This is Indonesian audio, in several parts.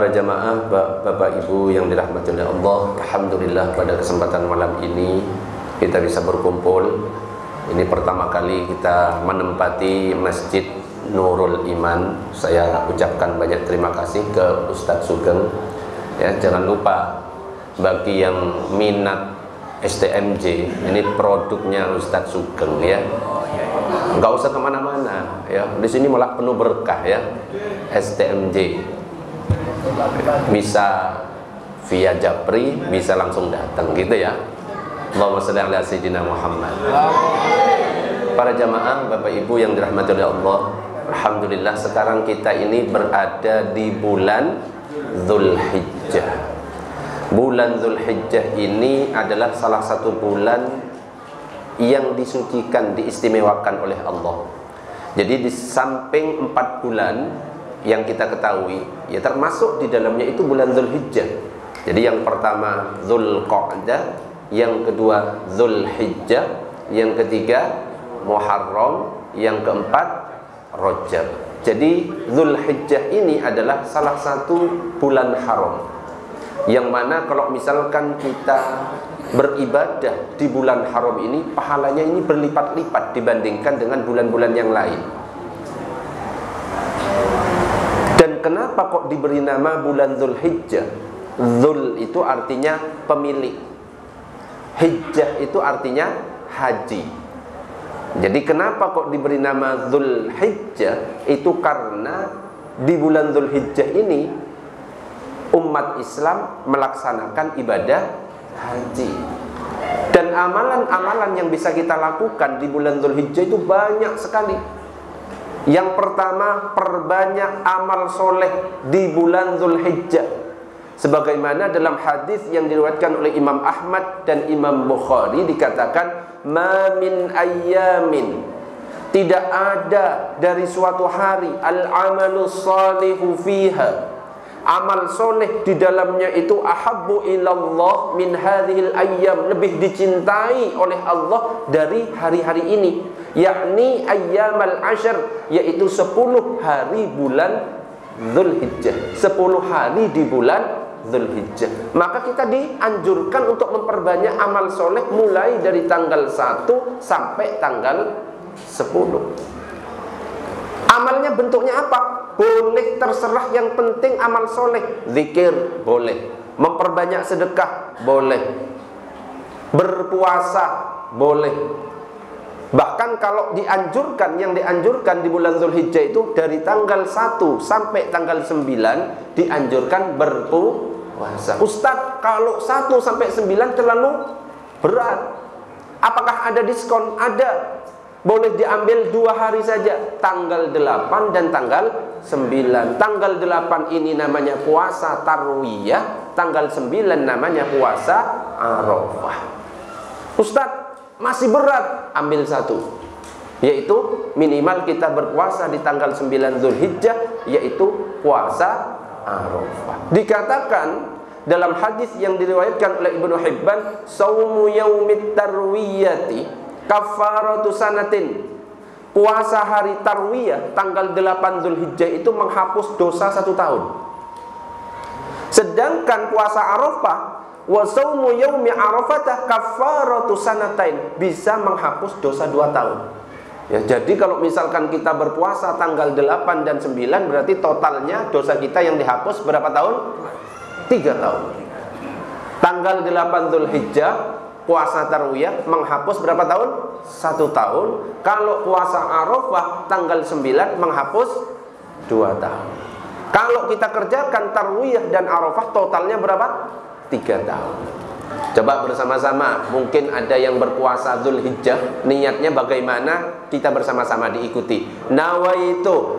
Para jamaah, Bapak Ibu yang dirahmati oleh Allah, alhamdulillah pada kesempatan malam ini kita bisa berkumpul. Ini pertama kali kita menempati Masjid Nurul Iman. Saya ucapkan banyak terima kasih ke Ustadz Sugeng. Ya, jangan lupa bagi yang minat STMJ, ini produknya Ustadz Sugeng ya. Nggak usah kemana-mana ya. Di sini malah penuh berkah ya. STMJ bisa via Japri, bisa langsung datang gitu ya. Allahumma shalli ala sayyidina Muhammad. Para jamaah, Bapak Ibu yang dirahmati oleh Allah, alhamdulillah sekarang kita ini berada di bulan Dzulhijjah. Bulan Dzulhijjah ini adalah salah satu bulan yang disucikan, diistimewakan oleh Allah. Jadi di samping 4 bulan yang kita ketahui, ya termasuk di dalamnya itu bulan Dzulhijjah. Jadi yang pertama Dzulqa'dah, yang kedua Dzulhijjah, yang ketiga Muharram, yang keempat Rajab. Jadi Dzulhijjah ini adalah salah satu bulan haram, yang mana kalau misalkan kita beribadah di bulan haram ini, pahalanya ini berlipat-lipat dibandingkan dengan bulan-bulan yang lain. Dan kenapa kok diberi nama bulan Dzulhijjah? Dzul itu artinya pemilik, Hijjah itu artinya haji. Jadi kenapa kok diberi nama Dzulhijjah? Itu karena di bulan Dzulhijjah ini umat Islam melaksanakan ibadah haji. Dan amalan-amalan yang bisa kita lakukan di bulan Dzulhijjah itu banyak sekali. Yang pertama, perbanyak amal soleh di bulan Dzulhijjah. Sebagaimana dalam hadis yang diriwayatkan oleh Imam Ahmad dan Imam Bukhari dikatakan, "Ma min ayyamin", tidak ada dari suatu hari, al-amalus salihu fiha, amal soleh di dalamnya itu ahabbu ilallah min hadhil ayyam, lebih dicintai oleh Allah dari hari-hari ini, yakni ayyamal ashar, yaitu 10 hari bulan Dzulhijjah, 10 hari di bulan Dzulhijjah. Maka kita dianjurkan untuk memperbanyak amal soleh mulai dari tanggal 1 sampai tanggal 10. Amalnya bentuknya apa? Boleh terserah, yang penting amal soleh. Zikir boleh, memperbanyak sedekah boleh, berpuasa boleh. Bahkan kalau dianjurkan, yang dianjurkan di bulan Dzulhijjah itu dari tanggal 1 sampai tanggal 9 dianjurkan berpuasa. Ustadz, kalau 1 sampai 9 terlalu berat, apakah ada diskon? Ada. Boleh diambil 2 hari saja, tanggal 8 dan tanggal 9. Tanggal 8 ini namanya puasa tarwiyah, tanggal 9 namanya puasa Arafah. Ustadz, masih berat, ambil 1, yaitu minimal kita berpuasa di tanggal 9 Dzulhijjah, yaitu puasa Arafah. Dikatakan dalam hadis yang diriwayatkan oleh Ibnu Hibban, "Shaumu yaumit tarwiyati kafaratu sanatin", puasa hari tarwiyah tanggal 8 Dzulhijjah itu menghapus dosa 1 tahun. Sedangkan puasa Arafah, wa shaumu yaumi arafatah kafaratu sanatain, bisa menghapus dosa 2 tahun. Ya, jadi kalau misalkan kita berpuasa tanggal 8 dan 9, berarti totalnya dosa kita yang dihapus berapa tahun? 3 tahun. Tanggal 8 Dzulhijjah puasa tarwiyah menghapus berapa tahun? 1 tahun. Kalau puasa Arafah tanggal 9 menghapus 2 tahun. Kalau kita kerjakan tarwiyah dan Arafah totalnya berapa? 3 tahun. Coba bersama-sama, mungkin ada yang berpuasa Dzulhijjah, niatnya bagaimana? Kita bersama-sama diikuti. Nawaitu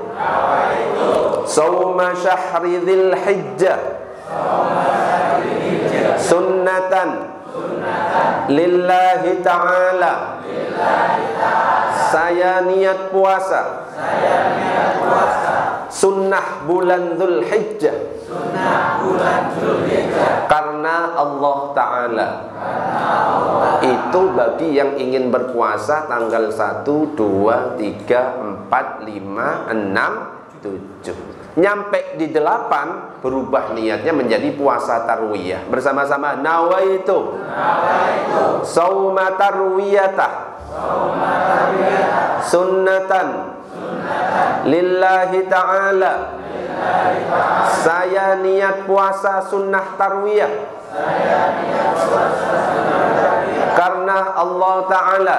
shauma syahri Dzulhijjah sunnatan lillahi ta'ala. Saya niat puasa sunnah bulan Dzulhijjah, karena Allah Ta'ala. Itu bagi yang ingin berpuasa tanggal 1, 2, 3, 4, 5, 6, 7. Nyampe di 8 berubah niatnya menjadi puasa tarwiyah. Bersama-sama, nawaitu sauma tarwiyatah sunnatan lillahi ta'ala. Saya niat puasa sunnah tarwiyah karena Allah Ta'ala.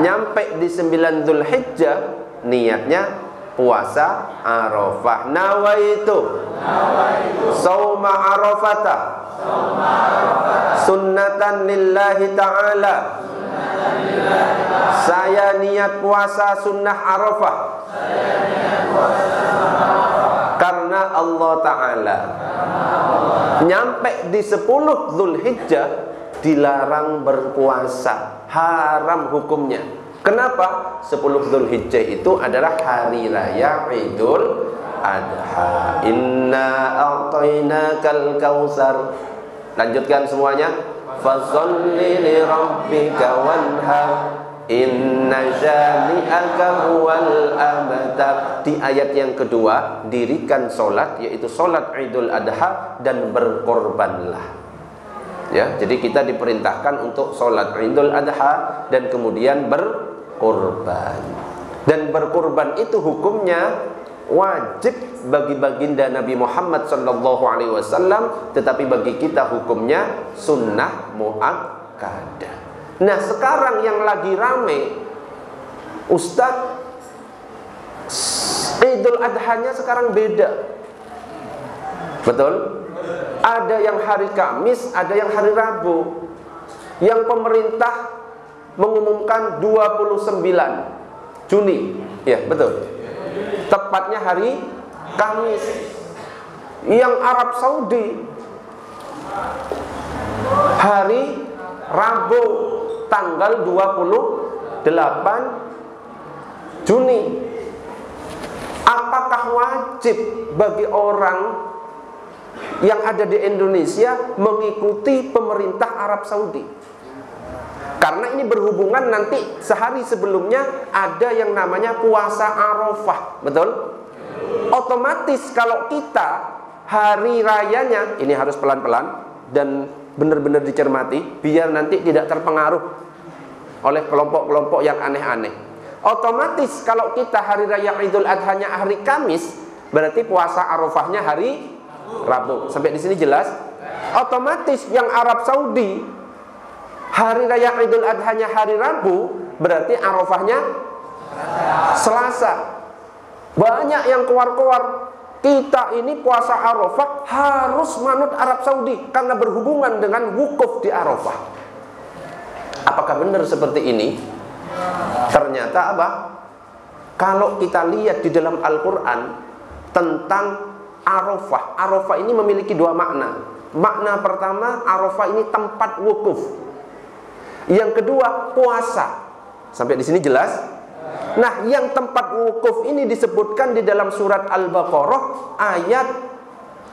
Nyampe di 9 Dzulhijjah niatnya puasa Arafah. Nawaitu sauma Arafata sunnatan lillahi ta'ala. Saya niat puasa sunnah Arafah karena Allah Ta'ala. Nyampe di 10 Dzulhijjah dilarang berpuasa, haram hukumnya. Kenapa? 10 Dzulhijjah itu adalah hari raya Idul Adha. Inna a'tainakal kautsar. Lanjutkan semuanya. Fasholli li rabbika wanhar. Inna syani'aka huwal abtar. Di ayat yang kedua, dirikan solat, yaitu solat Idul Adha, dan berkorbanlah. Ya, jadi kita diperintahkan untuk solat Idul Adha dan kemudian berkorban. Dan berkorban itu hukumnya wajib bagi baginda Nabi Muhammad SAW, tetapi bagi kita hukumnya sunnah muakkadah. Nah, sekarang yang lagi rame, Ustadz, Idul Adhanya sekarang beda. Betul? Ada yang hari Kamis, ada yang hari Rabu. Yang pemerintah mengumumkan 29 Juni. Ya, betul. Tepatnya hari Kamis. Yang Arab Saudi hari Rabu, tanggal 28 Juni. Apakah wajib bagi orang yang ada di Indonesia mengikuti pemerintah Arab Saudi? Karena ini berhubungan, nanti sehari sebelumnya ada yang namanya puasa Arafah, betul? Otomatis kalau kita hari rayanya, ini harus pelan-pelan dan benar-benar dicermati biar nanti tidak terpengaruh oleh kelompok-kelompok yang aneh-aneh. Otomatis kalau kita hari raya Idul Adhanya hari Kamis, berarti puasa Arafahnya hari Rabu. Sampai di sini jelas? Otomatis yang Arab Saudi hari raya Idul Adhanya hari Rabu, berarti Arafahnya Selasa. Banyak yang keluar-keluar, kita ini puasa Arafah harus manut Arab Saudi karena berhubungan dengan wukuf di Arafah. Apakah benar seperti ini? Ternyata apa? Kalau kita lihat di dalam Al-Quran tentang Arafah, Arafah ini memiliki dua makna. Makna pertama, Arafah ini tempat wukuf. Yang kedua, puasa. Sampai di sini jelas? Nah, yang tempat wukuf ini disebutkan di dalam surat Al-Baqarah ayat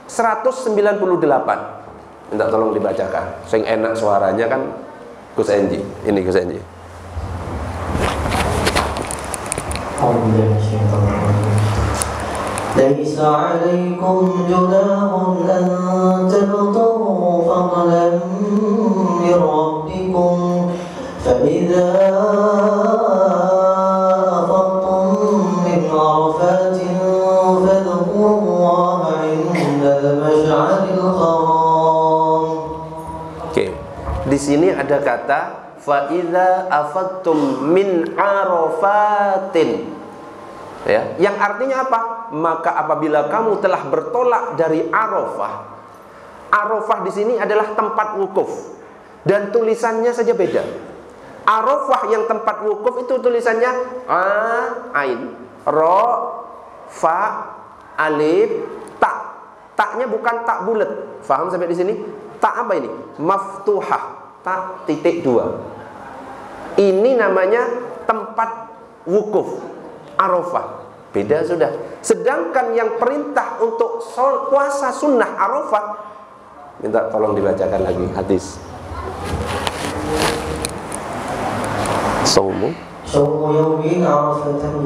198. Minta tolong dibacakan. Sing enak suaranya kan Gus Enji. Ini Gus Enji. ليس عليكم جناح أن تبتغوا فضلا من ربكم فإذا أفضتم من عرفات فاذكروا الله عند المشعر الحرام. Oke, di sini ada kata فإذا أفضتم من عرفات. Ya, yang artinya apa? Maka apabila kamu telah bertolak dari Arafah. Arafah di sini adalah tempat wukuf dan tulisannya saja beda. Arafah yang tempat wukuf itu tulisannya ain, ro, fa, alif, ta. Taknya bukan tak bulat. Faham sampai di sini? Tak apa ini? Maftuhah, tak titik 2. Ini namanya tempat wukuf Arafah. Beda sudah. Sedangkan yang perintah untuk puasa sunnah Arafah, minta tolong dibacakan lagi hadis. Saumu Saumu yawmin Arafatin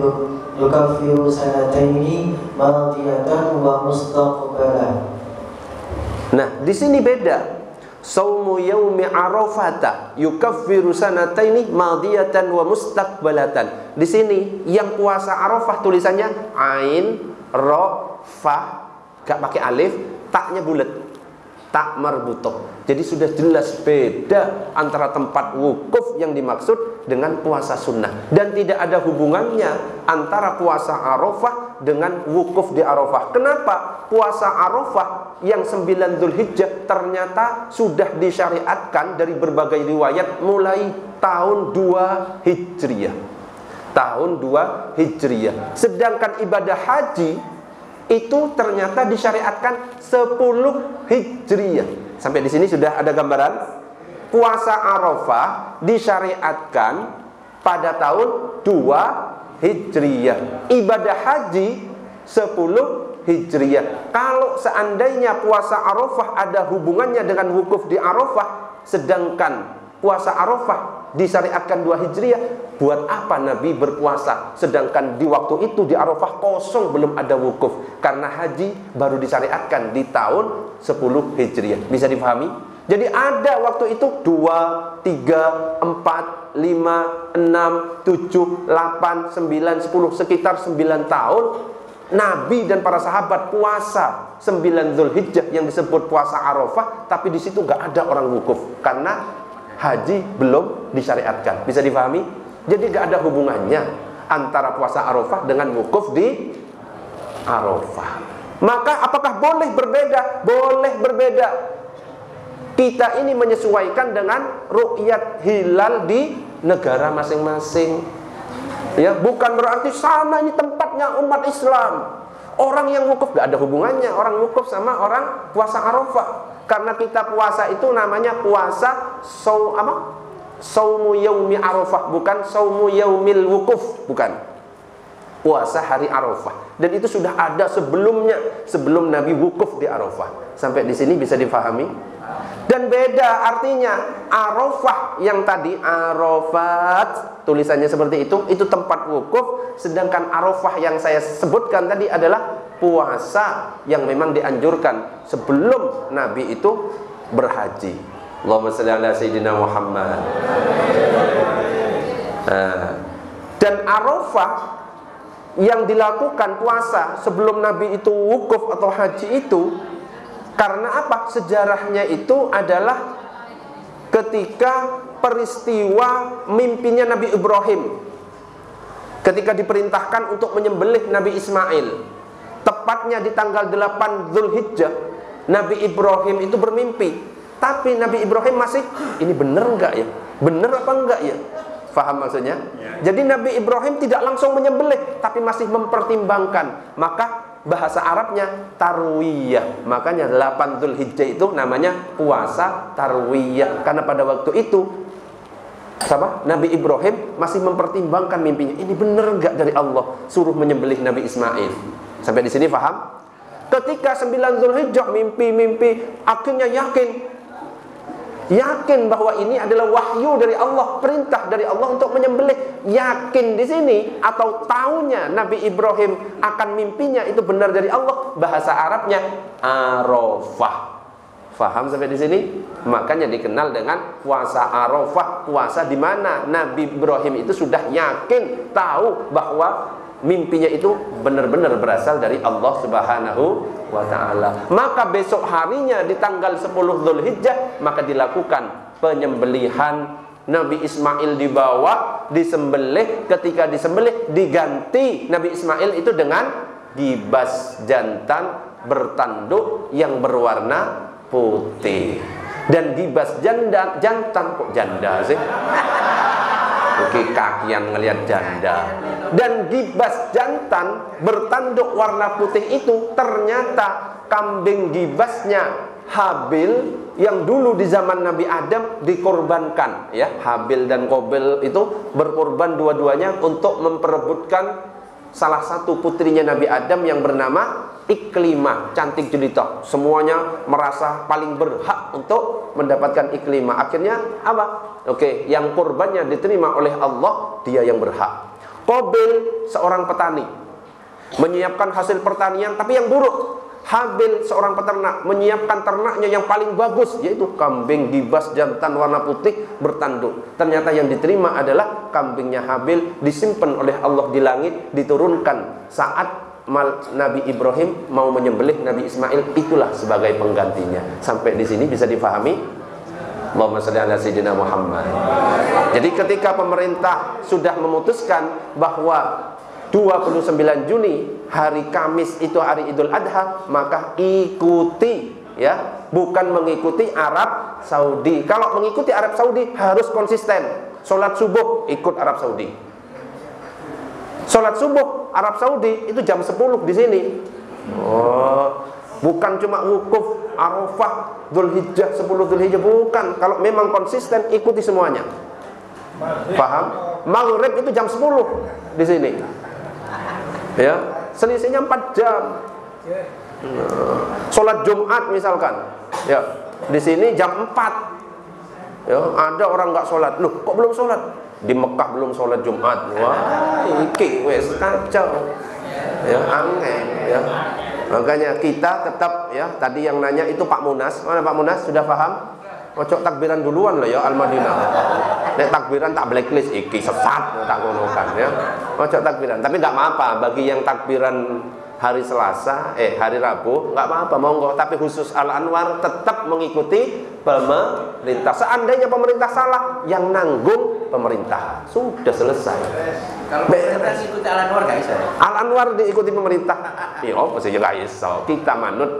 يكفر سنتين ماضية ومستقبلا. Nah, di sini beda. Saumu yaumi arafata yukaffiru sanataini madiyatan wa mustaqbalatan. Di sini yang puasa Arafah tulisannya ain ra fa, gak pakai alif, taknya bulat, tak marbutoh. Jadi sudah jelas beda antara tempat wukuf yang dimaksud dengan puasa sunnah, dan tidak ada hubungannya antara puasa Arafah dengan wukuf di Arafah. Kenapa? Puasa Arafah yang 9 Dzulhijjah ternyata sudah disyariatkan dari berbagai riwayat mulai tahun 2 Hijriah. Tahun 2 Hijriah. Sedangkan ibadah haji itu ternyata disyariatkan 10 Hijriah. Sampai di sini sudah ada gambaran. Puasa Arafah disyariatkan pada tahun 2 Hijriah. Ibadah haji 10 Hijriah. Kalau seandainya puasa Arafah ada hubungannya dengan wukuf di Arafah, sedangkan puasa Arafah disyariatkan 2 Hijriah, buat apa Nabi berpuasa? Sedangkan di waktu itu di Arafah kosong, belum ada wukuf. Karena haji baru disyariatkan di tahun 10 Hijriah. Bisa dipahami? Jadi ada waktu itu 2, 3, 4, 5, 6, 7, 8, 9, 10, sekitar 9 tahun Nabi dan para sahabat puasa 9 Dzulhijjah yang disebut puasa Arafah, tapi di situ nggak ada orang wukuf karena haji belum disyariatkan. Bisa dipahami? Jadi nggak ada hubungannya antara puasa Arafah dengan wukuf di Arafah. Maka apakah boleh berbeda? Boleh berbeda. Kita ini menyesuaikan dengan ru'yat hilal di negara masing-masing. Ya, bukan berarti sana ini tempatnya umat Islam. Orang yang wukuf gak ada hubungannya orang wukuf sama orang puasa Arafah. Karena kita puasa itu namanya puasa saumu yaumi Arafah, bukan saumu yaumil wukuf, bukan. Puasa hari Arafah. Dan itu sudah ada sebelumnya, sebelum Nabi wukuf di Arafah. Sampai di sini bisa difahami? Dan beda artinya. Arafah yang tadi Arafat tulisannya seperti itu tempat wukuf. Sedangkan Arafah yang saya sebutkan tadi adalah puasa yang memang dianjurkan sebelum Nabi itu berhaji. Allahumma shalli ala sayyidina Muhammad. Dan Arafah yang dilakukan puasa sebelum Nabi itu wukuf atau haji itu, karena apa? Sejarahnya itu adalah ketika peristiwa mimpinya Nabi Ibrahim, ketika diperintahkan untuk menyembelih Nabi Ismail. Tepatnya di tanggal 8 Dzulhijjah, Nabi Ibrahim itu bermimpi. Tapi Nabi Ibrahim masih, ini bener enggak ya? Bener apa enggak ya? Faham maksudnya? Jadi Nabi Ibrahim tidak langsung menyembelih, tapi masih mempertimbangkan. Maka bahasa Arabnya tarwiyah. Makanya 8 Dzulhijjah itu namanya puasa tarwiyah. Karena pada waktu itu Nabi Ibrahim masih mempertimbangkan mimpinya. Ini bener enggak dari Allah suruh menyembelih Nabi Ismail? Sampai di sini paham? Ketika 9 Dzulhijjah mimpi, akhirnya yakin bahwa ini adalah wahyu dari Allah, perintah dari Allah untuk menyembelih. Yakin di sini atau taunya Nabi Ibrahim akan mimpinya itu benar dari Allah. Bahasa Arabnya Arafah. Faham sampai di sini? Makanya dikenal dengan puasa Arafah, puasa di mana Nabi Ibrahim itu sudah yakin tahu bahwa mimpinya itu benar-benar berasal dari Allah Subhanahu wa ta'ala. Maka besok harinya di tanggal 10 Dzulhijjah maka dilakukan penyembelihan. Nabi Ismail dibawa, disembelih. Ketika disembelih diganti Nabi Ismail itu dengan gibas jantan bertanduk yang berwarna putih. Dan gibas jantan kok janda sih? Oke, kakian ngelihat janda. Dan gibas jantan bertanduk warna putih itu ternyata kambing gibasnya Habil yang dulu di zaman Nabi Adam dikorbankan, ya. Habil dan Qabil itu berkorban dua-duanya untuk memperebutkan salah satu putrinya Nabi Adam yang bernama Iklimah, cantik jelita. Semuanya merasa paling berhak untuk mendapatkan Iklimah. Akhirnya apa? Oke, yang korbannya diterima oleh Allah, dia yang berhak. Qabil seorang petani, menyiapkan hasil pertanian tapi yang buruk. Habil seorang peternak, menyiapkan ternaknya yang paling bagus, yaitu kambing gibas jantan warna putih bertanduk. Ternyata yang diterima adalah kambingnya Habil, disimpan oleh Allah di langit, diturunkan saat Nabi Ibrahim mau menyembelih Nabi Ismail, itulah sebagai penggantinya. Sampai di sini bisa difahami? Allahumma shalli ala sayyidina Muhammad. Jadi ketika pemerintah sudah memutuskan bahwa 29 Juni hari Kamis itu hari Idul Adha, maka ikuti, ya, bukan mengikuti Arab Saudi. Kalau mengikuti Arab Saudi harus konsisten. Sholat subuh ikut Arab Saudi. Sholat subuh Arab Saudi itu jam 10 di sini. Oh, bukan cuma wukuf Arafah Dzulhijjah 10 Dzulhijjah, bukan. Kalau memang konsisten ikuti semuanya. Paham? Maghrib itu jam 10 di sini. Ya, selisihnya 4 jam. Sholat Jumat misalkan, ya, di sini jam 4. Ya, ada orang nggak sholat. Loh, kok belum sholat? Di Mekah belum sholat Jumat. Wah, iki wes kacau. Ya, aneh, ya. Makanya kita tetap, ya, tadi yang nanya itu Pak Munas. Mana Pak Munas? Sudah paham? Ojo takbiran duluan lah ya Al-Madinah. Nek takbiran tak blacklist iki sesat tak ngonokan ya. Ojo takbiran, tapi enggak apa-apa bagi yang takbiran hari Selasa, hari Rabu, enggak apa-apa monggo, tapi khusus Al-Anwar tetap mengikuti pemerintah. Seandainya pemerintah salah, yang nanggung pemerintah. Sudah selesai. Kalau pemerintah ikuti Al-Anwar enggak bisa. Al-Anwar diikuti pemerintah. Iya, pasti enggak iso. Kita manut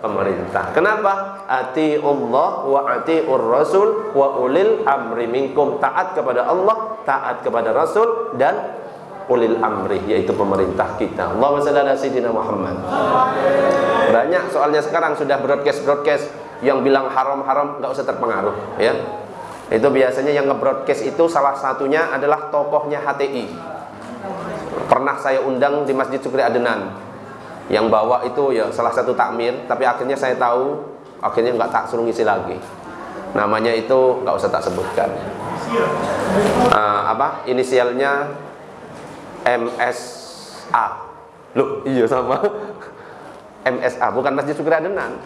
pemerintah. Kenapa? Atiullah wa atiur rasul wa ulil amri minkum. Taat kepada Allah, taat kepada Rasul dan ulil amri, yaitu pemerintah kita. Allahumma shalli ala sayyidina Muhammad. Banyak soalnya sekarang sudah broadcast yang bilang haram-haram, nggak usah terpengaruh ya. Itu biasanya yang nge-broadcast itu salah satunya adalah tokohnya HTI. Pernah saya undang di Masjid Syukri Adenan. Yang bawa itu ya salah satu takmir, tapi akhirnya saya tahu, akhirnya nggak tak suruh ngisi lagi. Namanya itu nggak usah tak sebutkan. Inisialnya MSA. Loh, iya sama. MSA, bukan Masjid Syukri Adenan.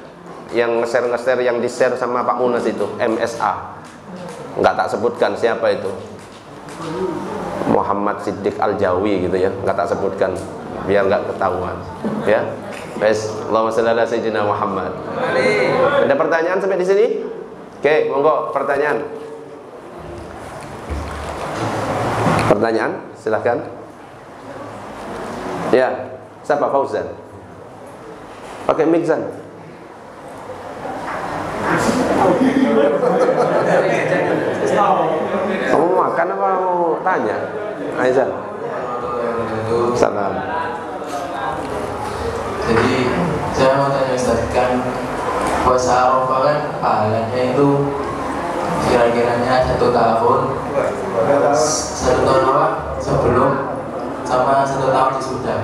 Yang nge-share yang di-share sama Pak Munas itu, MSA. Enggak tak sebutkan siapa itu. Muhammad Siddiq Al-Jawi gitu ya, enggak tak sebutkan biar enggak ketahuan. Ya. Wes, Allahumma shalli ala sayyidina Muhammad. Ada pertanyaan sampai di sini? Oke, monggo pertanyaan. Pertanyaan, silahkan. Ya, siapa? Fauzan. Pakai mic Zan. Kamu makan apa mau tanya? Aizan. Salam. Jadi saya mau tanya Ustaz, kan puasa Arafah kan pahalanya itu kira-kiranya 1 tahun apa sebelum sama 1 tahun sesudah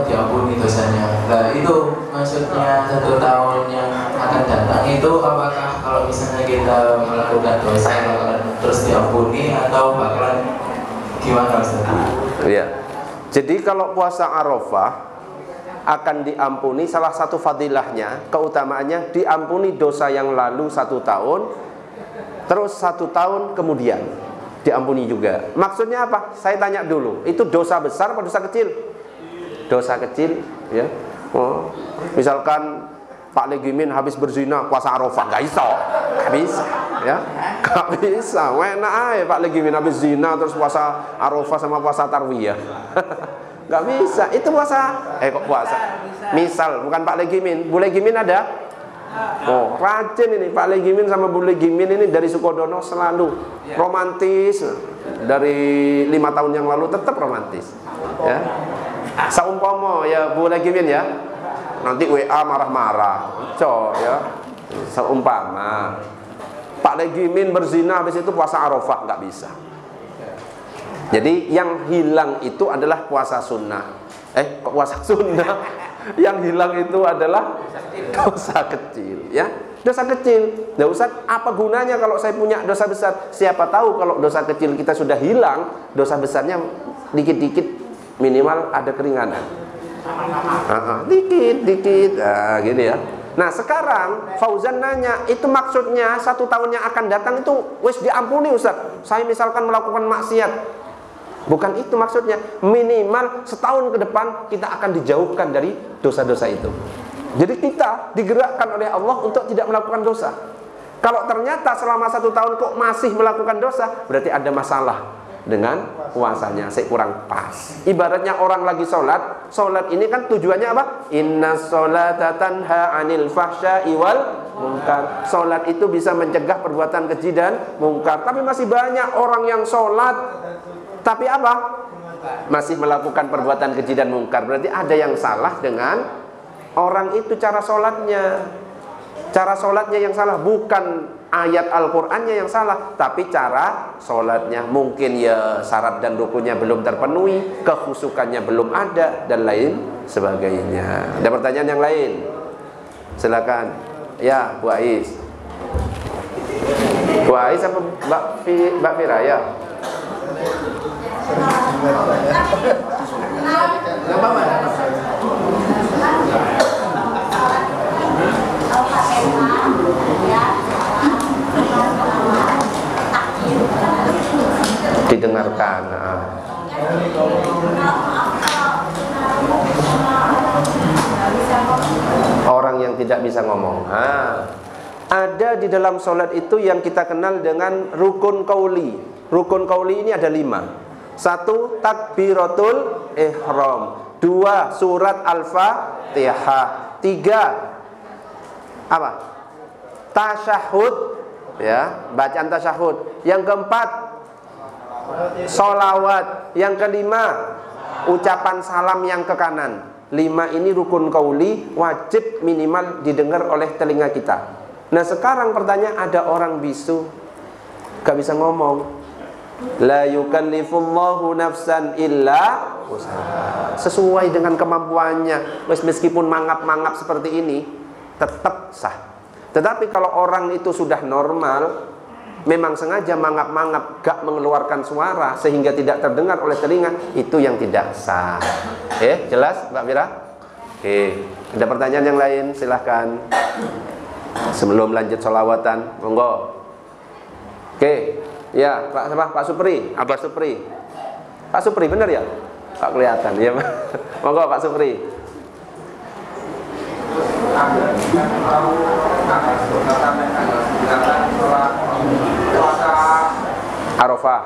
diampuni dosanya. Nah itu maksudnya 1 tahun yang akan datang itu apakah kalau misalnya kita melakukan dosa bakalan terus diampuni atau bakalan gimana Ustaz? Iya. Jadi kalau puasa Arafah akan diampuni, salah satu fadilahnya, keutamaannya diampuni dosa yang lalu 1 tahun, terus 1 tahun kemudian diampuni juga. Maksudnya apa? Saya tanya dulu, itu dosa besar atau dosa kecil? Dosa kecil, ya. Oh, misalkan Pak Legimin habis berzina puasa Arafah, nggak bisa, ya, nggak bisa. Enak aja Pak Legimin habis zina terus puasa Arafah sama puasa Tarwiyah, nggak bisa. Itu puasa, kok puasa? Misal bukan Pak Legimin, Bu Legimin ada? Oh, rajin ini Pak Legimin sama Bu Legimin ini dari Sukodono selalu romantis. Dari 5 tahun yang lalu tetap romantis, ya. Saumpama ya Bu Legimin ya, nanti WA marah-marah, ya. Seumpama Pak Legimin berzina habis itu puasa Arafah, nggak bisa. Jadi yang hilang itu adalah puasa sunnah. Kok puasa sunnah? Yang hilang itu adalah dosa kecil, ya. Dosa kecil. Nah, Ustaz, apa gunanya kalau saya punya dosa besar? Siapa tahu kalau dosa kecil kita sudah hilang, dosa besarnya dikit-dikit minimal ada keringanan. Dikit-dikit, gini ya. Nah, sekarang Fauzan nanya, itu maksudnya 1 tahun yang akan datang itu wis diampuni Ustaz. Saya misalkan melakukan maksiat. Bukan itu maksudnya. Minimal setahun ke depan kita akan dijauhkan dari dosa-dosa itu. Jadi kita digerakkan oleh Allah untuk tidak melakukan dosa. Kalau ternyata selama 1 tahun kok masih melakukan dosa, berarti ada masalah dengan puasanya, saya kurang pas. Ibaratnya orang lagi sholat, sholat ini kan tujuannya apa? Inna sholata tanha anil fahsya'i wal munkar. Sholat itu bisa mencegah perbuatan keji dan mungkar. Tapi masih banyak orang yang sholat, tapi apa? Masih melakukan perbuatan keji dan mungkar. Berarti ada yang salah dengan orang itu, cara sholatnya. Cara sholatnya yang salah, bukan ayat Al-Qur'annya yang salah, tapi cara sholatnya. Mungkin ya syarat dan rukunnya belum terpenuhi, kekhusukannya belum ada, dan lain sebagainya. Ada pertanyaan yang lain? Silakan. Ya, Bu Ais. Bu Ais apa Mbak Fira ya? Didengarkan. Orang yang tidak bisa ngomong. Ada di dalam sholat itu yang kita kenal dengan rukun qauli. Rukun qauli ini ada 5. 1, takbiratul ihram. 2, surat Al-Fatihah. 3, apa? Tasyahud, ya, bacaan tasyahud. Yang keempat, sholawat. Yang kelima, ucapan salam yang ke kanan. 5 ini rukun qauli, wajib minimal didengar oleh telinga kita. Nah, sekarang pertanyaan, ada orang bisu, gak bisa ngomong. La yukallifullahu nafsan illa usaha. Sesuai dengan kemampuannya. Meskipun mangap-mangap seperti ini, tetap sah. Tetapi kalau orang itu sudah normal, memang sengaja mangap-mangap, gak mengeluarkan suara sehingga tidak terdengar oleh telinga, itu yang tidak sah. Jelas Mbak Fira? Ada pertanyaan yang lain? Silahkan. Sebelum lanjut sholawatan, monggo. Ya, Pak Supri, Abah Supri. Pak Supri benar ya? Pak kelihatan ya. Monggo Pak Supri. Arafah.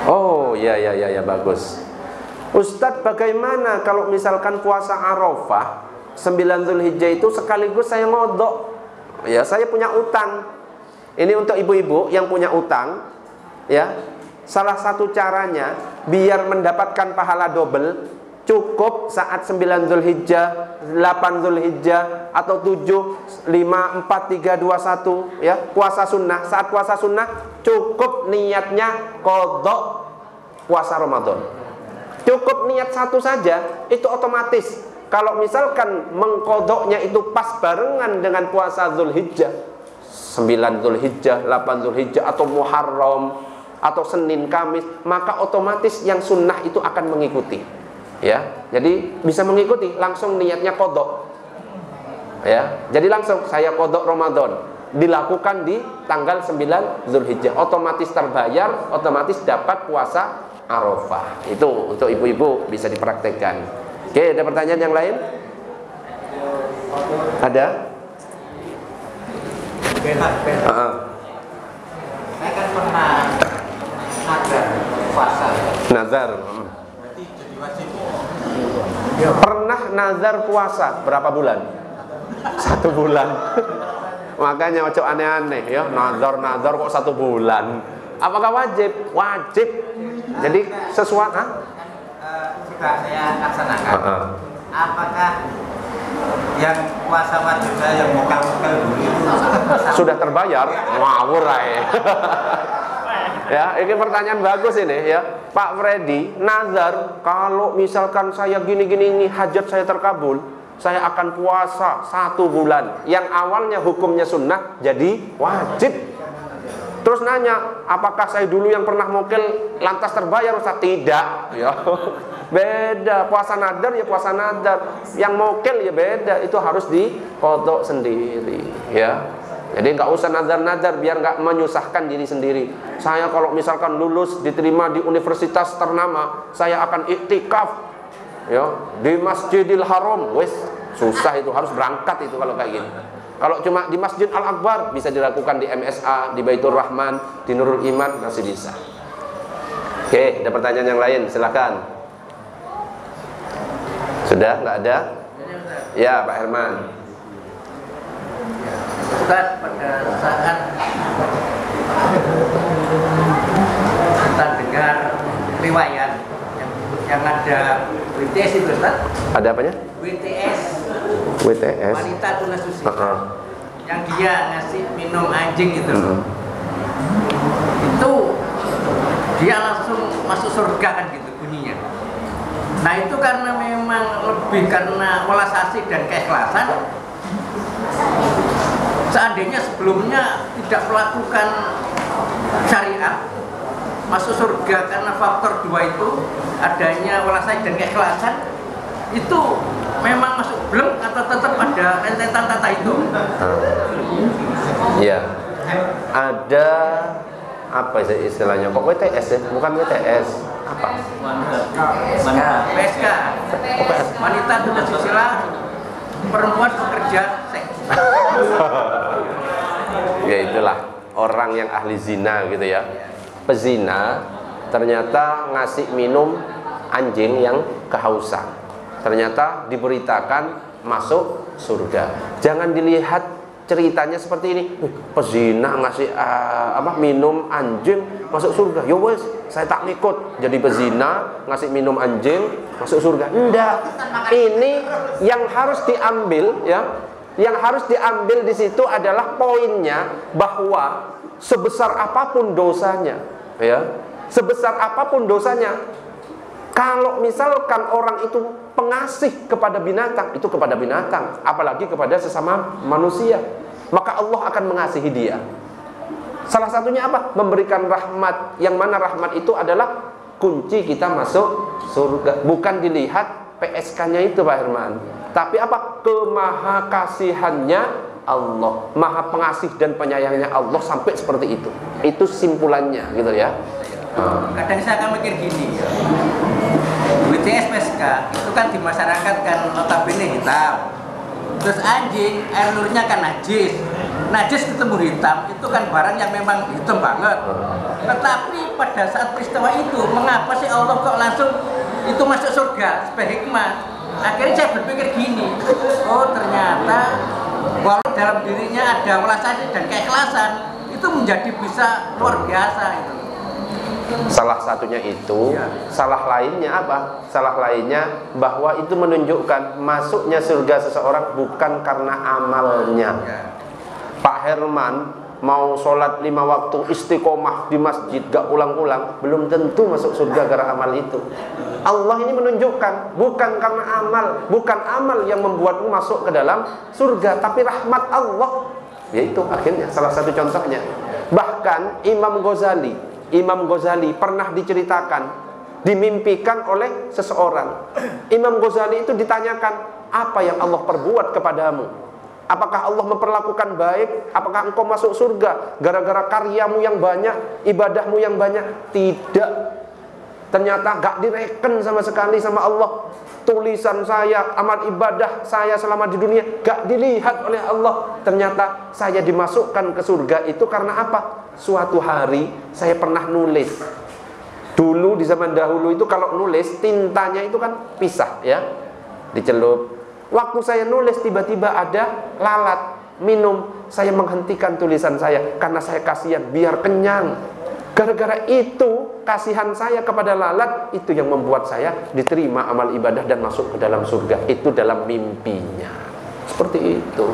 Oh, ya bagus. Ustadz, bagaimana kalau misalkan puasa Arafah 9 Zulhijjah itu sekaligus saya ngodok? Ya, saya punya utang. Ini untuk ibu-ibu yang punya utang, ya. Salah satu caranya biar mendapatkan pahala double, cukup saat 9 Zulhijjah, 8 Zulhijjah, atau 7, 5, 4, 3, 2, 1, ya, puasa sunnah. Saat puasa sunnah cukup niatnya qadha puasa Ramadan. Cukup niat satu saja, itu otomatis. Kalau misalkan mengkodoknya itu pas barengan dengan puasa Zulhijjah, 9 Zulhijjah, 8 Zulhijjah, atau Muharram, atau Senin Kamis, maka otomatis yang sunnah itu akan mengikuti. Ya, jadi bisa mengikuti, langsung niatnya kodok. Ya, jadi langsung saya kodok Ramadan, dilakukan di tanggal 9 Zulhijjah, otomatis terbayar, otomatis dapat puasa Arafah. Itu untuk ibu-ibu bisa dipraktekkan. Oke, ada pertanyaan yang lain? Ada? Saya kan pernah nazar puasa. Nazar. Berarti jadi wajib. Pernah nazar puasa berapa bulan? 1 bulan. Makanya ojo aneh-aneh ya, nazar kok 1 bulan. Apakah wajib? Wajib. Jadi sesuatu Jika saya laksanakan, apakah yang puasa wajib saya yang mukal-mukal dulu itu sudah terbayar? Ngawur ae. Ya, ini pertanyaan bagus ini ya. Pak Freddy, nazar kalau misalkan saya gini-gini ini hajat saya terkabul, saya akan puasa 1 bulan. Yang awalnya hukumnya sunnah jadi wajib. Terus nanya, apakah saya dulu yang pernah mukil lantas terbayar Ustaz? Tidak, ya. Beda, puasa nadar ya puasa nadar. Yang mukil ya beda, itu harus diqodho sendiri, ya. Jadi nggak usah nadar-nadar biar nggak menyusahkan diri sendiri. Saya kalau misalkan lulus diterima di universitas ternama, saya akan iktikaf ya di Masjidil Haram. Wes susah itu, harus berangkat itu kalau kayak gini. Kalau cuma di Masjid Al-Akbar bisa dilakukan di MSA, di Baitur Rahman, di Nurul Iman masih bisa. Oke, ada pertanyaan yang lain, silakan. Sudah nggak ada? Ya, Pak Herman. Ustaz, pada saat kita dengar riwayat yang ada WTS itu Ustaz? Ada apanya? WTS. WTS. Wanita tunasusila. Yang dia ngasih minum anjing itu. Itu dia langsung masuk surga kan gitu bunyinya. Nah itu karena memang lebih karena welas asih dan keikhlasan. Seandainya sebelumnya tidak melakukan syariat, masuk surga karena faktor 2 itu, adanya welas asih dan keikhlasan, itu memang masuk belum atau tetap ada rentetan tata itu? Ya, ada apa istilahnya? Kok WTS ya? Bukan WTS. Apa? PSK. Wanita tunasusila, perempuan pekerja seks. Ya itulah orang yang ahli zina gitu ya. Pezina ternyata ngasih minum anjing yang kehausan. Ternyata diberitakan masuk surga. Jangan dilihat ceritanya seperti ini. Pezina ngasih minum anjing masuk surga. Ya wes, saya tak ngikut jadi pezina ngasih minum anjing masuk surga. Enggak. Ini yang harus diambil ya. Yang harus diambil di situ adalah poinnya bahwa sebesar apapun dosanya, ya, sebesar apapun dosanya, kalau misalkan orang itu pengasih kepada binatang, itu kepada binatang, apalagi kepada sesama manusia, maka Allah akan mengasihi dia. Salah satunya apa? Memberikan rahmat, yang mana rahmat itu adalah kunci kita masuk surga. Bukan dilihat PSK-nya itu Pak Herman, tapi apa? Kemahakasihannya Allah, maha pengasih dan penyayangnya Allah sampai seperti itu. Itu simpulannya gitu ya. Kadang saya akan mikir gini, WTS PSK itu kan di masyarakat kan notabene hitam. Terus anjing, air liurnya kan najis. Najis ketemu hitam, itu kan barang yang memang hitam banget. Tetapi pada saat peristiwa itu, mengapa sih Allah kok langsung itu masuk surga sebagai hikmah? Akhirnya saya berpikir gini, oh ternyata walau dalam dirinya ada welas asih dan keikhlasan, itu menjadi bisa luar biasa itu. Salah satunya itu, salah lainnya apa? Salah lainnya bahwa itu menunjukkan masuknya surga seseorang bukan karena amalnya. Pak Herman mau sholat 5 waktu istiqomah di masjid gak ulang-ulang, belum tentu masuk surga gara amal itu. Allah ini menunjukkan bukan karena amal, bukan amal yang membuatmu masuk ke dalam surga, tapi rahmat Allah. Yaitu akhirnya salah satu contohnya. Bahkan Imam Ghazali pernah diceritakan, dimimpikan oleh seseorang. Imam Ghazali itu ditanyakan, apa yang Allah perbuat kepadamu? Apakah Allah memperlakukan baik? Apakah engkau masuk surga gara-gara karyamu yang banyak, ibadahmu yang banyak? Tidak. Ternyata gak direken sama sekali sama Allah. Tulisan saya, amal ibadah saya selama di dunia gak dilihat oleh Allah. Ternyata saya dimasukkan ke surga itu karena apa? Suatu hari saya pernah nulis. Dulu di zaman dahulu itu kalau nulis tintanya itu kan pisah ya, dicelup. Waktu saya nulis tiba-tiba ada lalat minum. Saya menghentikan tulisan saya karena saya kasihan biar kenyang. Gara-gara itu kasihan saya kepada lalat, itu yang membuat saya diterima amal ibadah dan masuk ke dalam surga. Itu dalam mimpinya. Seperti itu.